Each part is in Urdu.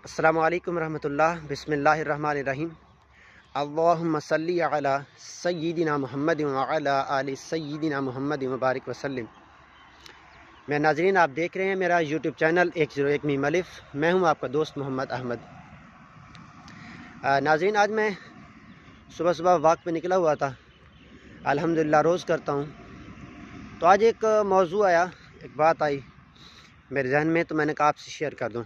السلام علیکم ورحمۃ اللہ۔ بسم اللہ الرحمن الرحیم۔ اللہم صلی علی سیدنا محمد وعلی آل سیدنا محمد مبارک وسلم۔ میں ناظرین، آپ دیکھ رہے ہیں میرا یوٹیوب چینل 101 میم الف۔ میں ہوں آپ کا دوست محمد احمد۔ ناظرین، آج میں صبح صبح واک پہ نکلا ہوا تھا، الحمدللہ روز کرتا ہوں۔ تو آج ایک موضوع آیا، ایک بات آئی میرے ذہن میں، تو میں نے کہا آپ سے شیئر کر دوں۔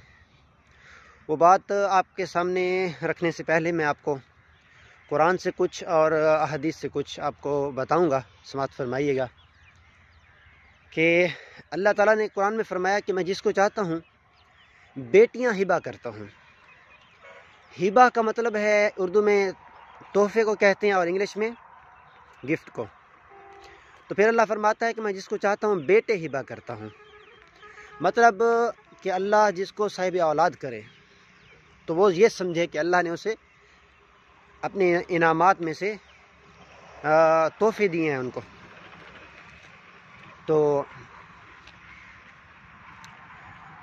وہ بات آپ کے سامنے رکھنے سے پہلے میں آپ کو قرآن سے کچھ اور احادیث سے کچھ آپ کو بتاؤں گا، سماعت فرمائیے گا کہ اللہ تعالیٰ نے قرآن میں فرمایا کہ میں جس کو چاہتا ہوں بیٹیاں ہبہ کرتا ہوں۔ ہبہ کا مطلب ہے اردو میں تحفے کو کہتے ہیں اور انگلش میں گفٹ کو۔ تو پھر اللہ فرماتا ہے کہ میں جس کو چاہتا ہوں بیٹے ہبہ کرتا ہوں، مطلب کہ اللہ جس کو صاحب اولاد کرے تو وہ یہ سمجھے کہ اللہ نے اسے اپنے انعامات میں سے تحفے دیے ہیں ان کو۔ تو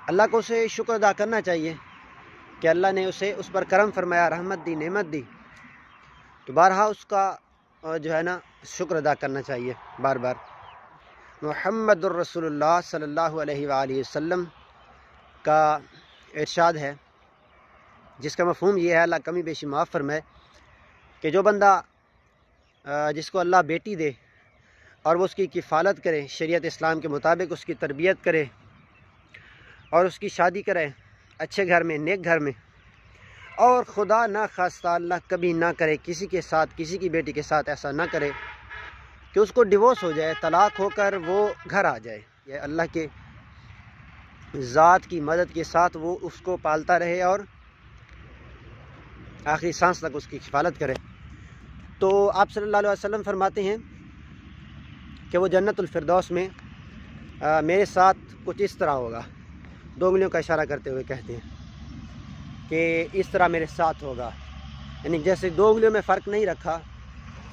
اللہ کو اسے شکر ادا کرنا چاہیے کہ اللہ نے اسے اس پر کرم فرمایا، رحمت دی، نعمت دی، تو بارہا اس کا جو ہے نا شکر ادا کرنا چاہیے بار بار۔ محمد الرسول اللہ صلی اللہ علیہ وآلہ وسلم کا ارشاد ہے، جس کا مفہوم یہ ہے، اللہ کمی بیشی معاف فرمائے، کہ جو بندہ جس کو اللہ بیٹی دے اور وہ اس کی کفالت کرے، شریعت اسلام کے مطابق اس کی تربیت کرے اور اس کی شادی کرے اچھے گھر میں، نیک گھر میں، اور خدا نہ خواستہ اللہ کبھی نہ کرے کسی کے ساتھ، کسی کی بیٹی کے ساتھ ایسا نہ کرے کہ اس کو ڈیورس ہو جائے، طلاق ہو کر وہ گھر آ جائے، یہ اللہ کے ذات کی مدد کے ساتھ وہ اس کو پالتا رہے اور آخری سانس تک اس کی کفالت کرے، تو آپ صلی اللہ علیہ وسلم فرماتے ہیں کہ وہ جنت الفردوس میں میرے ساتھ کچھ اس طرح ہوگا، دو انگلیوں کا اشارہ کرتے ہوئے کہتے ہیں کہ اس طرح میرے ساتھ ہوگا، یعنی جیسے دو انگلیوں میں فرق نہیں رکھا،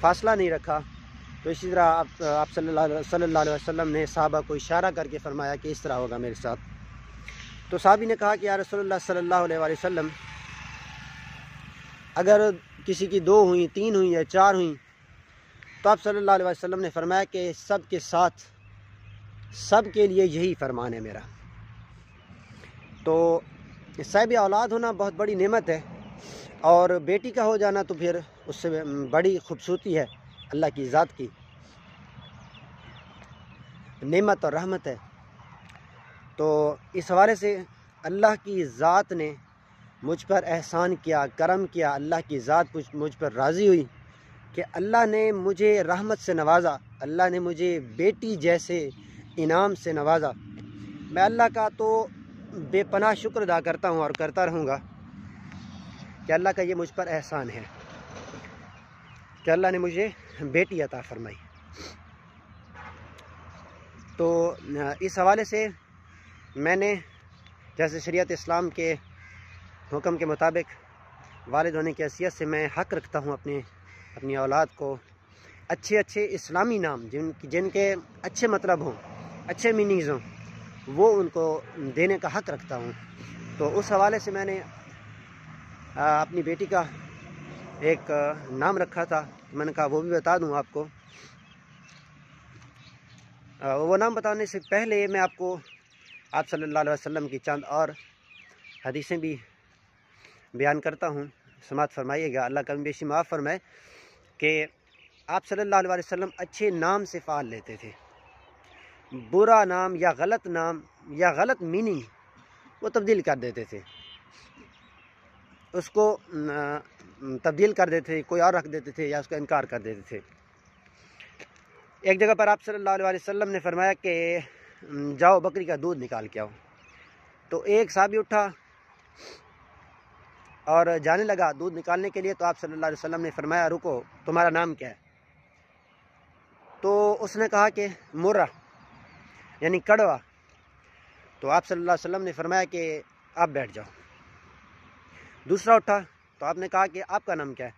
فاصلہ نہیں رکھا، تو اسی طرح آپ صلی اللہ علیہ وسلم نے صحابہ کو اشارہ کر کے فرمایا کہ اس طرح ہوگا میرے ساتھ۔ تو صحابی نے کہا کہ یا رسول اللہ صلی اللہ علیہ وسلم، اگر کسی کی دو ہوئیں، تین ہوئیں یا چار ہوئیں، تو آپ صلی اللہ علیہ وسلم نے فرمایا کہ سب کے ساتھ، سب کے لیے یہی فرمان ہے میرا۔ تو صاحب اولاد ہونا بہت بڑی نعمت ہے، اور بیٹی کا ہو جانا تو پھر اس سے بڑی خوبصورتی ہے، اللہ کی ذات کی نعمت اور رحمت ہے۔ تو اس حوالے سے اللہ کی ذات نے مجھ پر احسان کیا، کرم کیا، اللہ کی ذات مجھ پر راضی ہوئی کہ اللہ نے مجھے رحمت سے نوازا، اللہ نے مجھے بیٹی جیسے انعام سے نوازا۔ میں اللہ کا تو بے پناہ شکر ادا کرتا ہوں اور کرتا رہوں گا کہ اللہ کا یہ مجھ پر احسان ہے کہ اللہ نے مجھے بیٹی عطا فرمائی۔ تو اس حوالے سے میں نے جیسے شریعت اسلام کے حکم کے مطابق والد ہونے کی حیثیت سے میں حق رکھتا ہوں اپنی اولاد کو اچھے اسلامی نام جن کے اچھے مطلب ہوں، اچھے میننگز ہوں، وہ ان کو دینے کا حق رکھتا ہوں۔ تو اس حوالے سے میں نے اپنی بیٹی کا ایک نام رکھا تھا، میں نے کہا وہ بھی بتا دوں آپ کو۔ وہ نام بتانے سے پہلے میں آپ کو آپ صلی اللہ علیہ وسلم کی چند اور حدیثیں بھی بیان کرتا ہوں، سماعت فرمائیے گا، اللہ کمی بیشی معاف فرمائے، کہ آپ صلی اللہ علیہ وسلم اچھے نام سے فعال لیتے تھے، برا نام یا غلط میننگ وہ تبدیل کر دیتے تھے، اس کو تبدیل کر دیتے تھے، کوئی اور رکھ دیتے تھے یا اس کا انکار کر دیتے تھے۔ ایک جگہ پر آپ صلی اللہ علیہ وسلم نے فرمایا کہ جاؤ بکری کا دودھ نکال کے آؤ، تو ایک صحابی اٹھا اور جانے لگا دودھ نکالنے کے لیے، تو آپ صلی اللہ علیہ وسلم نے فرمایا رکو، تمہارا نام کیا ہے؟ تو اس نے کہا کہ مرہ، یعنی کڑوا۔ تو آپ صلی اللہ علیہ وسلم نے فرمایا کہ آپ بیٹھ جاؤ۔ دوسرا اٹھا تو آپ نے کہا کہ آپ کا نام کیا ہے؟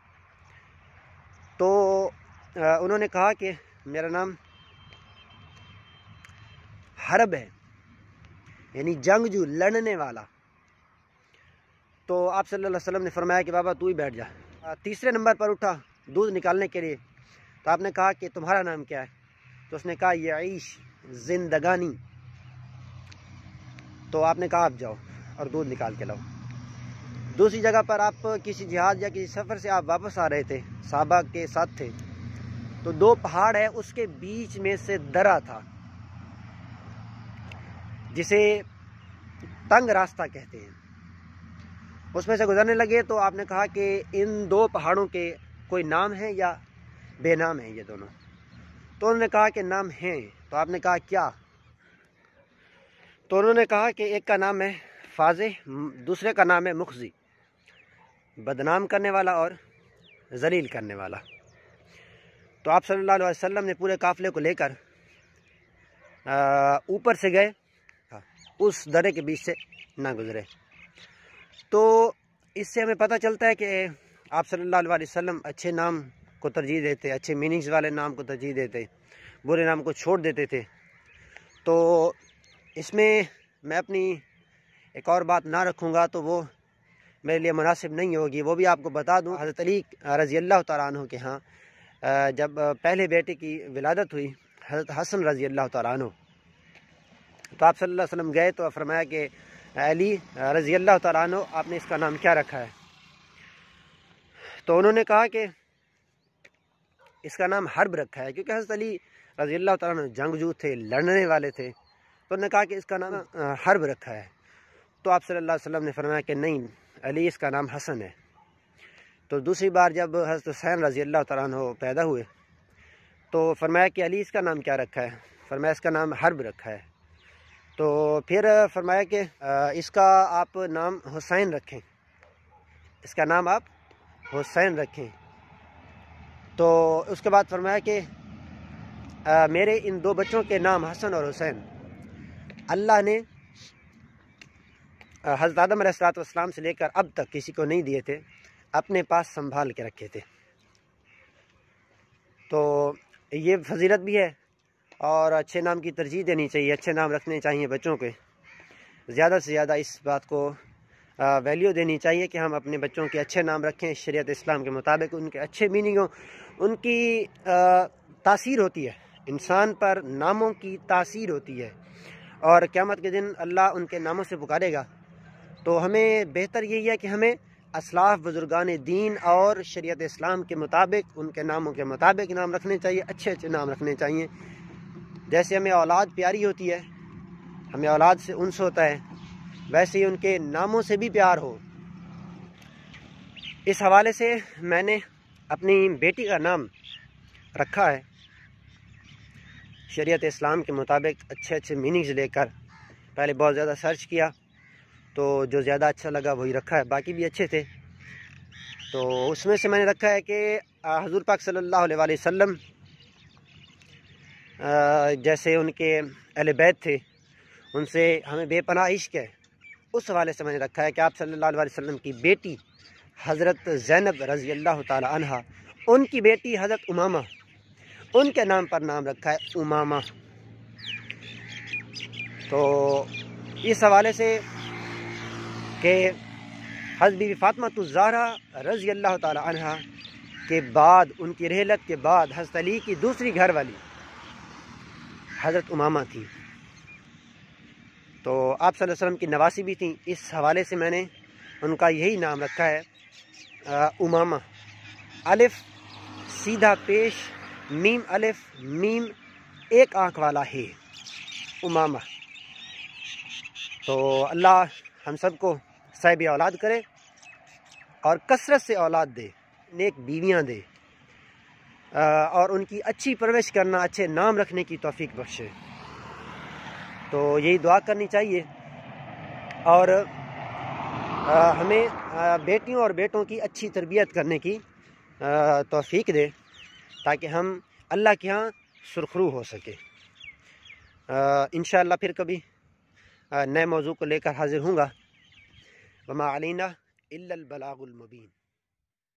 تو انہوں نے کہا کہ میرا نام حرب ہے، یعنی جنگجو، لڑنے والا۔ تو آپ صلی اللہ علیہ وسلم نے فرمایا کہ بابا تو ہی بیٹھ جا۔ تیسرے نمبر پر اٹھا دودھ نکالنے کے لیے، تو آپ نے کہا کہ تمہارا نام کیا ہے؟ تو اس نے کہا یعیش، زندگانی۔ تو آپ نے کہا آپ جاؤ اور دودھ نکال کے لاؤ۔ دوسری جگہ پر آپ کسی جہاد یا کسی سفر سے آپ واپس آ رہے تھے، صحابہ کے ساتھ تھے، تو دو پہاڑ ہے، اس کے بیچ میں سے درہ تھا جسے تنگ راستہ کہتے ہیں۔ اس میں سے گزرنے لگے تو آپ نے کہا کہ ان دو پہاڑوں کے کوئی نام ہے یا بے نام ہیں یہ دونوں؟ تو انہوں نے کہا کہ نام ہیں۔ تو آپ نے کہا کیا؟ تو انہوں نے کہا کہ ایک کا نام ہے فاضح، دوسرے کا نام ہے مخزی، بدنام کرنے والا اور ذلیل کرنے والا۔ تو آپ صلی اللہ علیہ وسلم نے پورے قافلے کو لے کر اوپر سے گئے، اس درے کے بیچ سے نہ گزرے۔ تو اس سے ہمیں پتہ چلتا ہے کہ آپ صلی اللہ علیہ وسلم اچھے نام کو ترجیح دیتے، اچھے میننگز والے نام کو ترجیح دیتے، برے نام کو چھوڑ دیتے تھے۔ تو اس میں میں اپنی ایک اور بات نہ رکھوں گا تو وہ میرے لیے مناسب نہیں ہوگی۔ وہ بھی آپ کو بتا دوں، حضرت علی رضی اللہ تعالیٰ عنہ کے ہاں جب پہلے بیٹے کی ولادت ہوئی، حضرت حسن رضی اللہ تعالیٰ عنہ، تو آپ صلی اللہ علیہ وسلم گئے تو فرمایا کہ علی رضی اللہ تعالیٰ عنہ آپ نے اس کا نام کیا رکھا ہے؟ تو انہوں نے کہا کہ اس کا نام حرب رکھا ہے، کیونکہ حضرت علی رضی اللہ تعالیٰ عنہ جنگجو تھے، لڑنے والے تھے، تو انہوں نے کہا کہ اس کا نام حرب رکھا ہے۔ تو آپ صلی اللہ علیہ وسلم نے فرمایا کہ نہیں علی، اس کا نام حسن ہے۔ تو دوسری بار جب حضرت حسین رضی اللہ تعالیٰ عنہ پیدا ہوئے تو فرمایا کہ علی اس کا نام کیا رکھا ہے؟ فرمایا اس کا نام حرب رکھا ہے۔ تو پھر فرمایا کہ اس کا آپ نام حسین رکھیں، اس کا نام آپ حسین رکھیں۔ تو اس کے بعد فرمایا کہ میرے ان دو بچوں کے نام حسن اور حسین اللہ نے حضرت آدم علیہ السلام سے لے کر اب تک کسی کو نہیں دیے تھے، اپنے پاس سنبھال کے رکھے تھے۔ تو یہ فضیلت بھی ہے، اور اچھے نام کی ترجیح دینی چاہیے، اچھے نام رکھنے چاہیے بچوں کے، زیادہ سے زیادہ اس بات کو ویلیو دینی چاہیے کہ ہم اپنے بچوں کے اچھے نام رکھیں شریعت اسلام کے مطابق، ان کے اچھے میننگ ہوں، ان کی تاثیر ہوتی ہے، انسان پر ناموں کی تاثیر ہوتی ہے، اور قیامت کے دن اللہ ان کے ناموں سے پکارے گا۔ تو ہمیں بہتر یہی ہے کہ ہمیں اسلاف بزرگان دین اور شریعت اسلام کے مطابق، ان کے ناموں کے مطابق نام رکھنے چاہیے، اچھے اچھے نام رکھنے چاہیے۔ جیسے ہمیں اولاد پیاری ہوتی ہے، ہمیں اولاد سے انس ہوتا ہے، ویسے ہی ان کے ناموں سے بھی پیار ہو۔ اس حوالے سے میں نے اپنی بیٹی کا نام رکھا ہے شریعت اسلام کے مطابق، اچھے اچھے میننگز لے کر۔ پہلے بہت زیادہ سرچ کیا تو جو زیادہ اچھا لگا وہی رکھا ہے، باقی بھی اچھے تھے۔ تو اس میں سے میں نے رکھا ہے کہ حضور پاک صلی اللہ علیہ وآلہ وسلم جیسے ان کے اہل بیت تھے، ان سے ہمیں بے پناہ عشق ہے، اس حوالے سے میں نے رکھا ہے کہ آپ صلی اللہ علیہ وسلم کی بیٹی حضرت زینب رضی اللہ تعالی عنہا، ان کی بیٹی حضرت امامہ، ان کے نام پر نام رکھا ہے امامہ۔ تو اس حوالے سے کہ حضرت بی بی فاطمہ الزہرا رضی اللہ تعالی عنہا کے بعد، ان کی رحلت کے بعد، حضرت علی کی دوسری گھر والی حضرت امامہ تھی، تو آپ صلی اللہ علیہ وسلم کی نواسی بھی تھیں، اس حوالے سے میں نے ان کا یہی نام رکھا ہے امامہ۔ الف سیدھا پیش، میم الف میم ایک آنکھ والا ہے، امامہ۔ تو اللہ ہم سب کو صاحب اولاد کرے اور کثرت سے اولاد دے، نیک بیویاں دے، اور ان کی اچھی پرورش کرنا، اچھے نام رکھنے کی توفیق بخشے۔ تو یہی دعا کرنی چاہیے، اور ہمیں بیٹیوں اور بیٹوں کی اچھی تربیت کرنے کی توفیق دے، تاکہ ہم اللہ کے ہاں سرخرو ہو سکے۔ انشاءاللہ پھر کبھی نئے موضوع کو لے کر حاضر ہوں گا۔ وما علینا الا البلاغ المبین۔